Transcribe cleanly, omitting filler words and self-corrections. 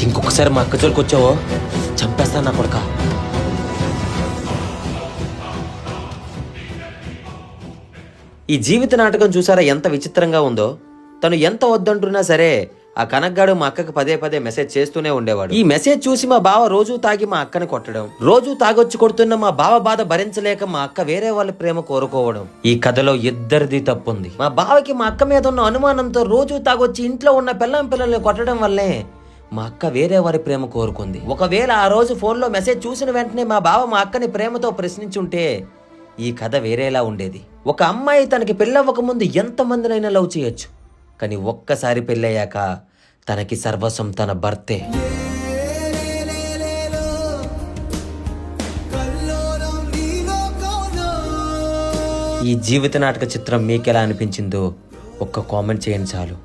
ఇంకొకసారి మా అక్క జోలికి వచ్చావో చంపేస్తాను నా కొడుక. ఈ జీవిత నాటకం చూసారా ఎంత విచిత్రంగా ఉందో. తను ఎంత వద్దంటున్నా సరే ఆ కనక్గాడు మా అక్కకి పదే పదే మెసేజ్ చేస్తూనే ఉండేవాడు. ఈ మెసేజ్ చూసి మా బావ రోజూ తాగి మా అక్కని కొట్టడం, రోజూ తాగొచ్చి కొడుతున్న మా బావ బాధ భరించలేక మా అక్క వేరే వాళ్ళ ప్రేమ కోరుకోవడం. ఈ కథలో ఇద్దరిది తప్పుంది. మా బావకి మా అక్క మీద ఉన్న అనుమానంతో రోజూ తాగొచ్చి ఇంట్లో ఉన్న పిల్లల్ని కొట్టడం వల్లే మా అక్క వేరే వారి ప్రేమ కోరుకుంది. ఒకవేళ ఆ రోజు ఫోన్లో మెసేజ్ చూసిన వెంటనే మా బావ మా అక్కని ప్రేమతో ప్రశ్నించుంటే ఈ కథ వేరేలా ఉండేది. ఒక అమ్మాయి తనకి పెళ్ళవ్వక ముందు ఎంతమందినైనా లవ్ చేయొచ్చు, కానీ ఒక్కసారి పెళ్ళయ్యాక తనకి సర్వస్వం తన భర్తే. ఈ జీవిత నాటక చిత్రం మీకెలా అనిపించిందో ఒక్క కామెంట్ చేయండి చాలు.